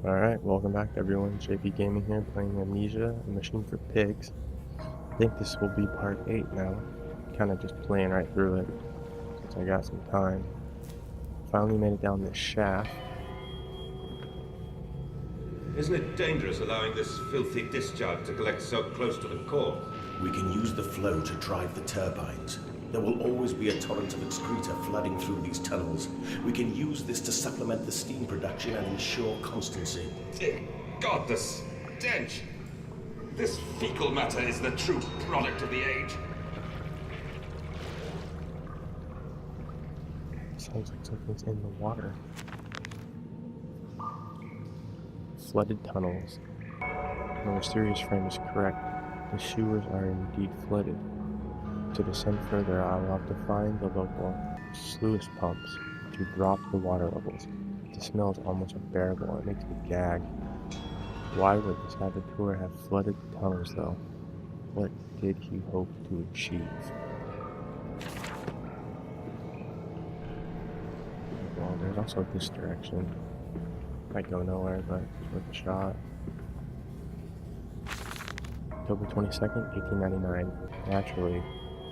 Alright, welcome back everyone. JP Gaming here, playing Amnesia, a machine for pigs. I think this will be part 8 now. Kinda just playing right through it, since I got some time. Finally made it down this shaft. Isn't it dangerous allowing this filthy discharge to collect so close to the core? We can use the flow to drive the turbines. There will always be a torrent of excreta flooding through these tunnels. We can use this to supplement the steam production and ensure constancy. Dear God, the stench! This fecal matter is the true product of the age. Sounds like something's in the water. Flooded tunnels. The mysterious frame is correct. The sewers are indeed flooded. To descend further, I will have to find the local sluice pumps to drop the water levels. The smell is almost unbearable. It makes me gag. Why would the saboteur have flooded the tunnels, though? What did he hope to achieve? Well, there's also this direction. Might go nowhere, but it's worth a shot. October 22nd, 1899. Naturally,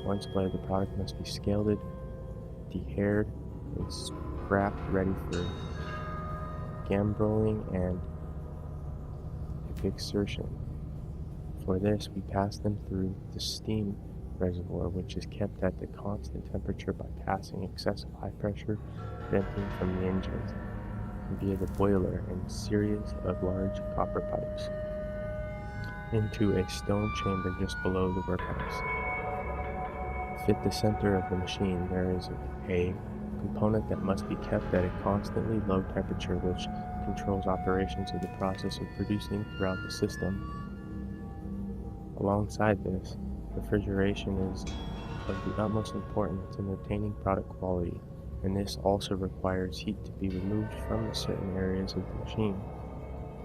once bled, the product must be scalded, dehaired, and scrapped ready for gambroling and exertion. For this, we pass them through the steam reservoir, which is kept at the constant temperature by passing excessive high pressure venting from the engines via the boiler and series of large copper pipes into a stone chamber just below the workhouse. Fit the center of the machine, there is a component that must be kept at a constantly low temperature which controls operations of the process of producing throughout the system. Alongside this, refrigeration is of the utmost importance in obtaining product quality, and this also requires heat to be removed from certain areas of the machine.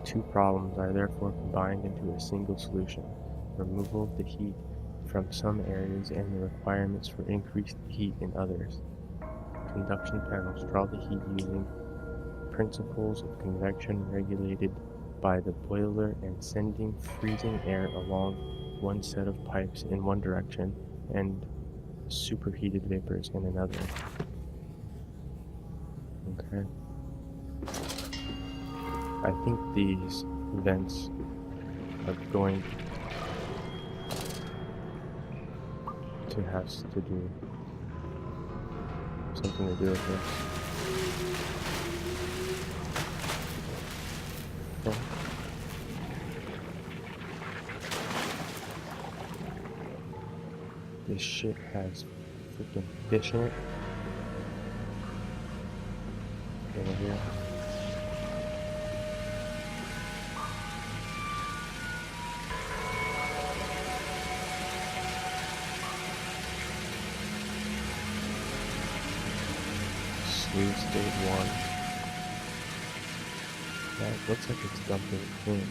Two problems are therefore combined into a single solution: removal of the heat from some areas and the requirements for increased heat in others. Conduction panels draw the heat using principles of convection regulated by the boiler and sending freezing air along one set of pipes in one direction and superheated vapors in another. Okay. I think these vents are going to have to do something to do with this. Oh. This shit has freaking fish in it. Over here. State 1. That looks like it's dumping in.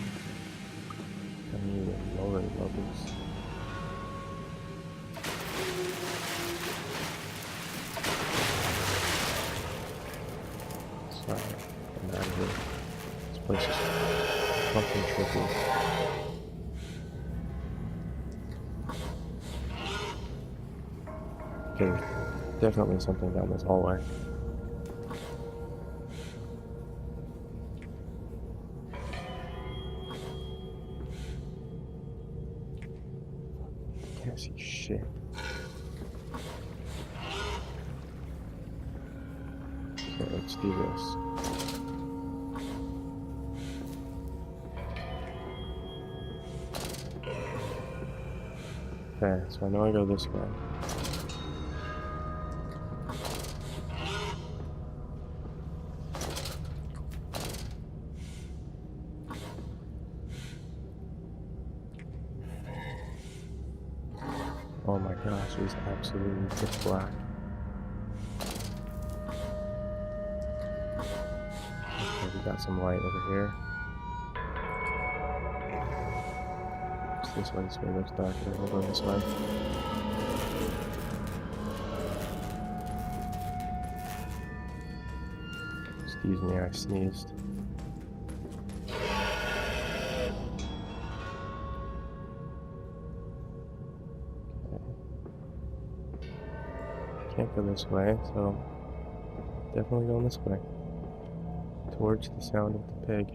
I need the lower levels. Sorry, I'm out of here. This place is fucking trippy. Okay, definitely something down this hallway. Can't see shit. Okay, let's do this. Okay, so I know I go this way. Oh my gosh, it's absolutely pitch black. Okay, we got some light over here. It's this way, looks darker. We'll go this way. Excuse me, I sneezed. can't go this way, so definitely going this way. Towards the sound of the pig.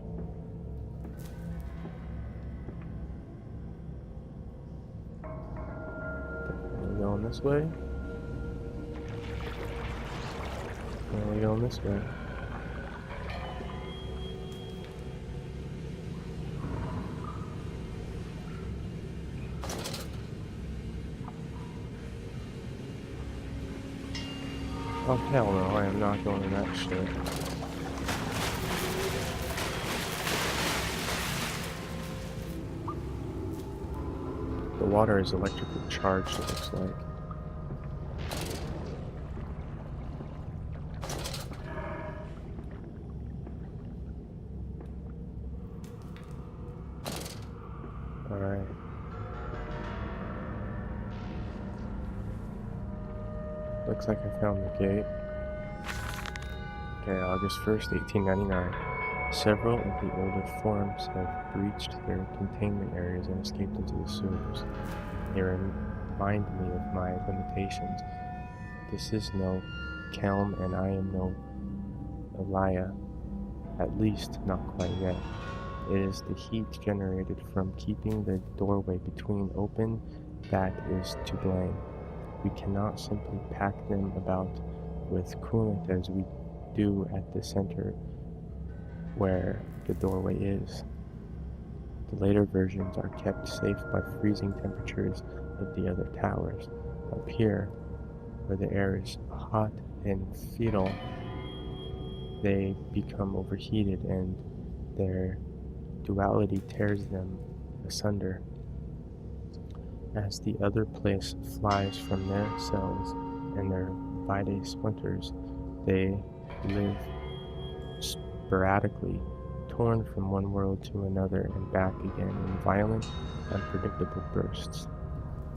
Definitely going this way. Definitely going this way. Oh hell no, I am not going in that shit. The water is electrically charged, it looks like. Alright. Looks like I found the gate. Okay, August 1st, 1899. Several of the older forms have breached their containment areas and escaped into the sewers. They remind me of my limitations. This is no Kelm and I am no Elia, at least not quite yet. It is the heat generated from keeping the doorway between open that is to blame. We cannot simply pack them about with coolant as we do at the center where the doorway is. The later versions are kept safe by freezing temperatures of the other towers. Up here, where the air is hot and fetal, they become overheated and their duality tears them asunder. As the other place flies from their cells and their vitae splinters, they live sporadically, torn from one world to another and back again in violent, unpredictable bursts.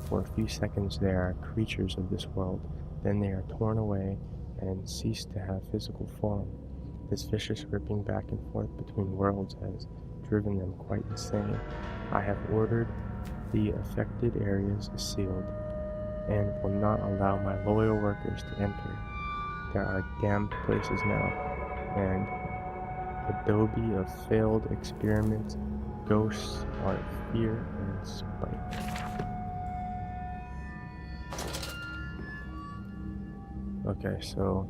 For a few seconds they are creatures of this world, then they are torn away and cease to have physical form. This vicious ripping back and forth between worlds has driven them quite insane. I have ordered the affected areas sealed, and will not allow my loyal workers to enter. There are damned places now, and adobe of failed experiments, ghosts are fear and spite. Okay, so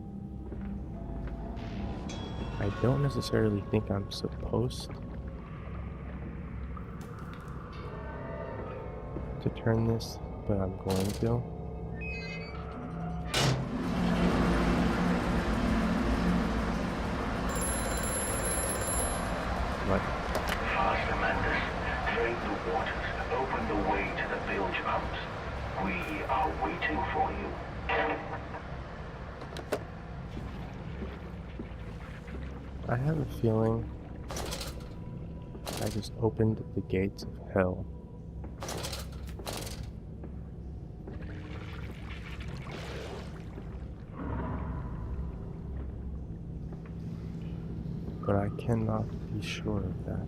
I don't necessarily think I'm supposed to turn this, but I'm going to. What? Faster, Mandus. Drain the waters. Open the way to the bilge pumps. We are waiting for you. I have a feeling I just opened the gates of hell. But I cannot be sure of that.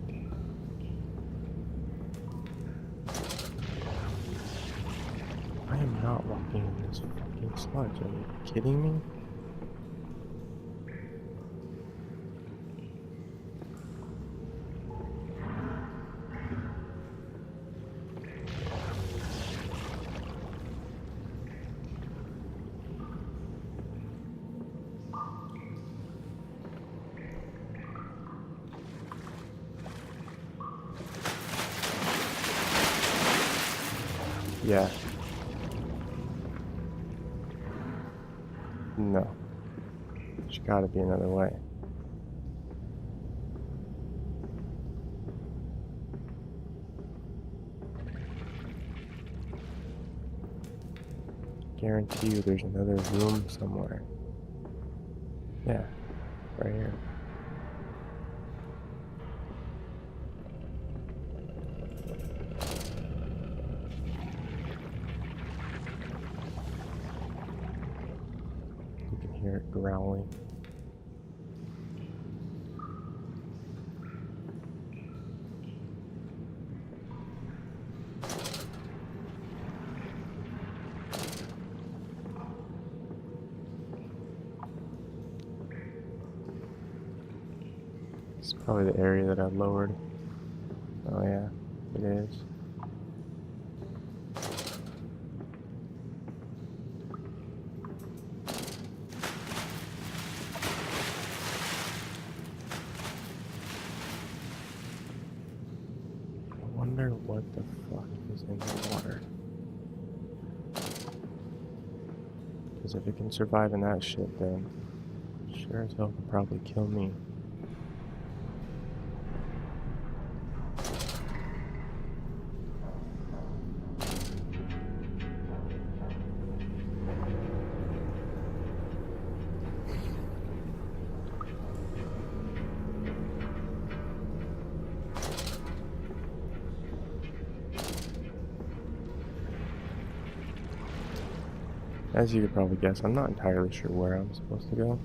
I am not walking in this fucking sludge. Are you kidding me? Yeah. No. There's gotta be another way. Guarantee you there's another room somewhere. Yeah. Right here. Hear it growling. It's probably the area that I lowered. Oh yeah, it is. I wonder what the fuck is in the water. Because if it can survive in that shit, then sure as hell could probably kill me. As you could probably guess, I'm not entirely sure where I'm supposed to go.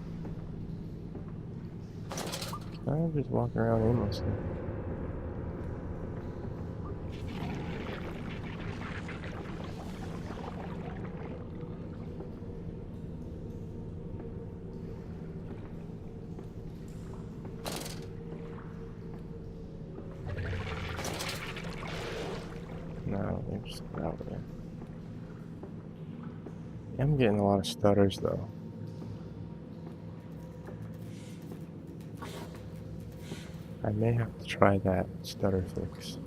Can I just walk around aimlessly? No, I don't think just get out of there. I'm getting a lot of stutters though. I may have to try that stutter fix.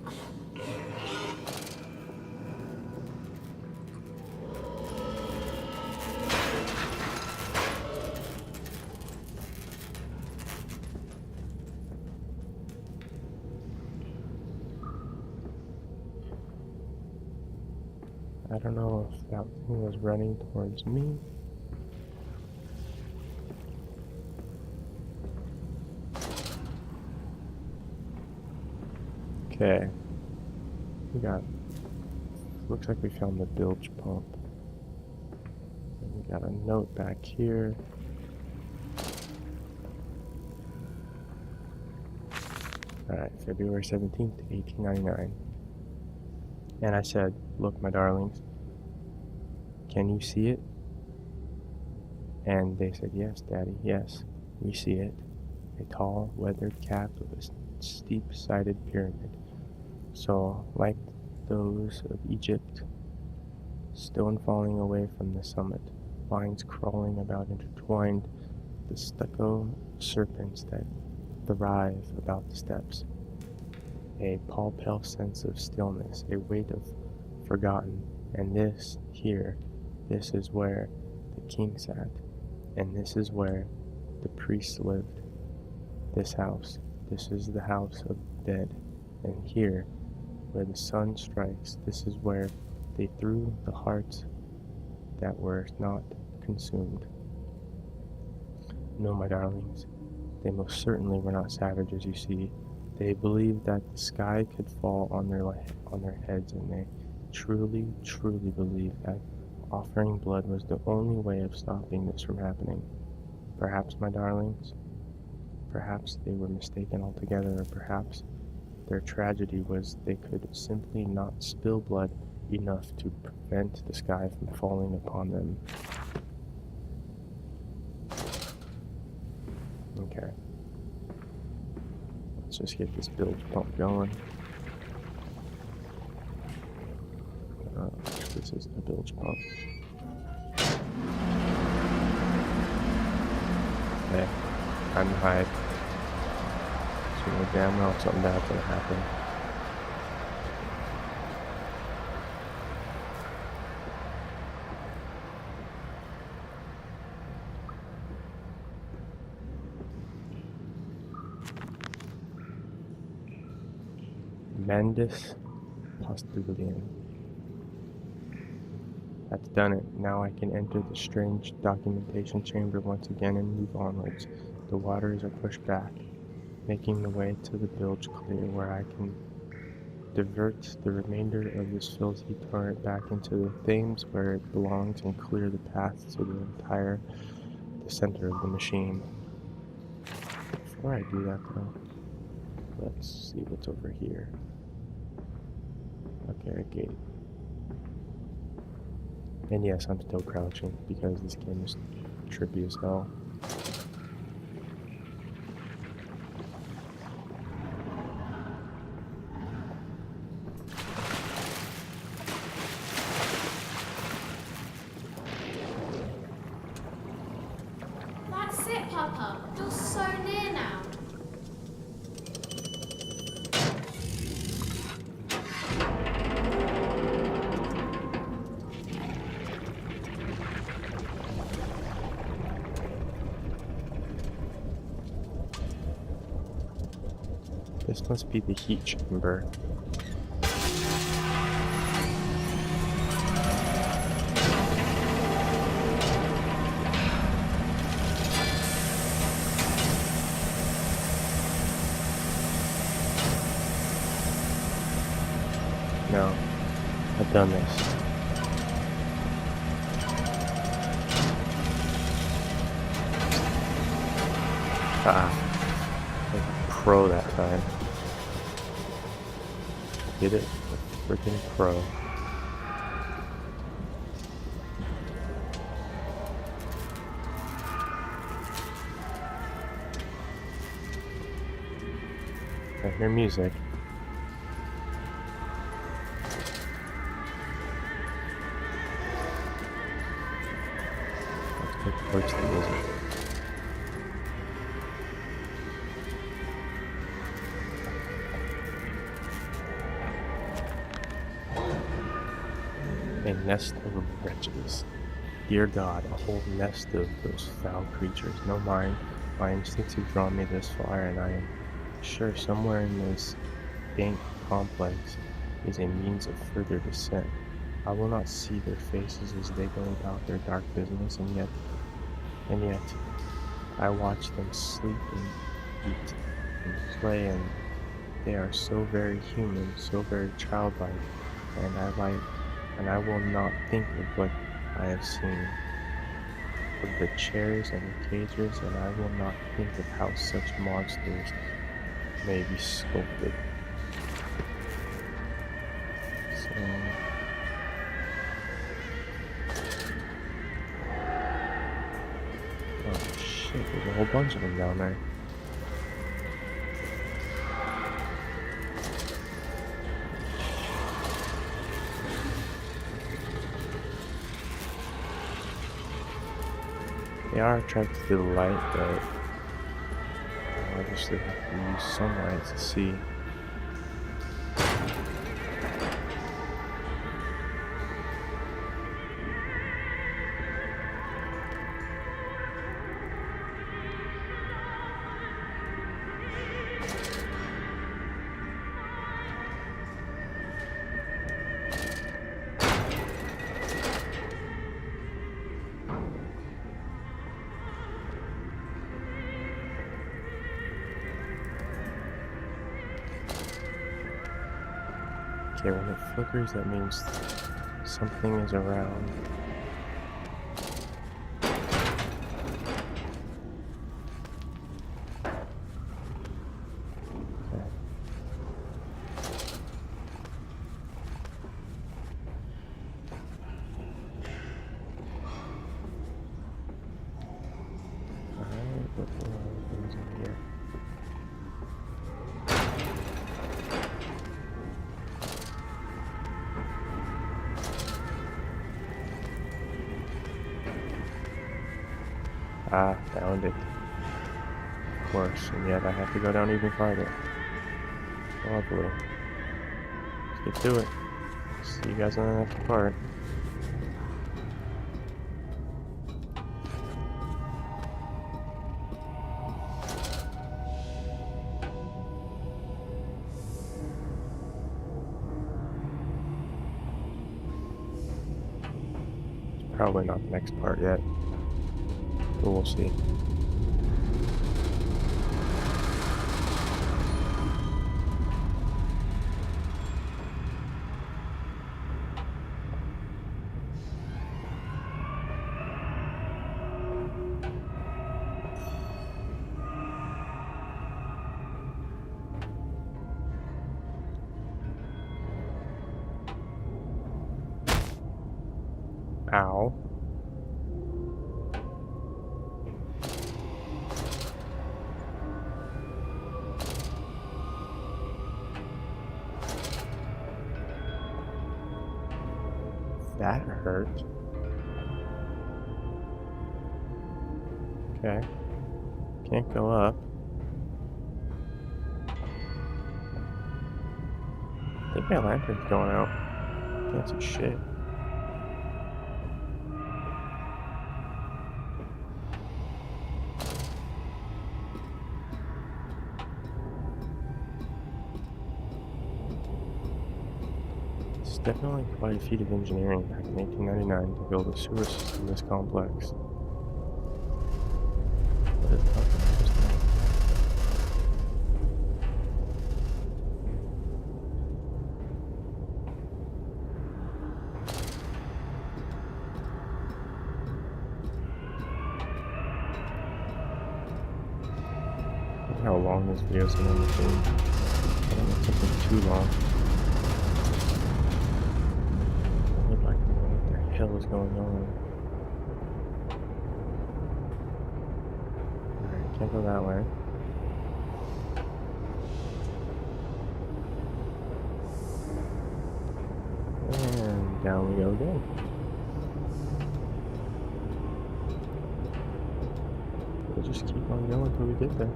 I don't know if that thing was running towards me. Okay. Looks like we found the bilge pump. And we got a note back here. Alright, February 17th, 1899. And I said, look, my darlings, can you see it? And they said, yes, Daddy, yes, we see it. A tall, weathered cap of a steep-sided pyramid. So, like those of Egypt, stone falling away from the summit, vines crawling about intertwined, the stucco serpents that thrive about the steps. A palpable sense of stillness, a weight of forgotten, and this, here, this is where the king sat, and this is where the priests lived. This house, this is the house of the dead, and here, where the sun strikes, this is where they threw the hearts that were not consumed. No, my darlings, they most certainly were not savages, you see. They believed that the sky could fall on their heads, and they truly, truly believed that offering blood was the only way of stopping this from happening. Perhaps, my darlings, perhaps they were mistaken altogether, or perhaps their tragedy was they could simply not spill blood enough to prevent the sky from falling upon them. Okay. Let's just get this bilge pump going. This is the bilge pump. Okay, time to hide. So we know damn well something bad's gonna happen. Mandus Postilion. That's done it. Now I can enter the strange documentation chamber once again and move onwards. The waters are pushed back, making the way to the bilge clear, where I can divert the remainder of this filthy torrent back into the Thames where it belongs and clear the path to the center of the machine. Before I do that though, let's see what's over here. Okay, a gate. And yes, I'm still crouching because this game is trippy as hell. This must be the heat chamber. No, I've done this. Like a pro that time. Did it? A freaking pro. I hear music. Let's go towards the music. A nest of wretches. Dear God, a whole nest of those foul creatures. No mind. My instincts have drawn me this far, and I am sure somewhere in this dank complex is a means of further descent. I will not see their faces as they go about their dark business, and yet, I watch them sleep and eat and play, and they are so very human, so very childlike, and I will not think of what I have seen, of the chairs and the cages, and I will not think of how such monsters may be sculpted. So, oh shit, there's a whole bunch of them down there. They are attracted to the light, but obviously have to use sunlight to see. Okay, when it flickers, that means something is around. Okay. Alright, what things in here? Ah, found it. Of course, and yet I have to go down even farther. Lovely. Let's get to it. See you guys on the next part. It's probably not the next part yet. But we'll see. Ow. That hurt. Okay. Can't go up. I think my lantern's going out. Can't see shit. It's definitely quite a feat of engineering back in 1899 to build a sewer system this complex. What is up with this thing? Look how long this video is going to be. I don't want something too long. I would like to know what the hell is going on. Alright, can't go that way. And down we go again. We'll just keep on going until we get there.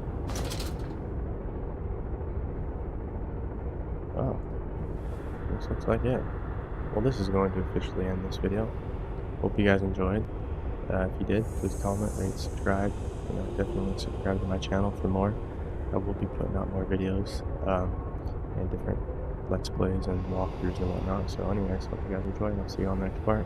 Oh, this looks like it. Well, this is going to officially end this video. Hope you guys enjoyed. If you did, please comment, rate, subscribe. Definitely subscribe to my channel for more. I will be putting out more videos and different Let's Plays and walkthroughs and whatnot. So anyways, hope you guys enjoyed, and I'll see you on the next part.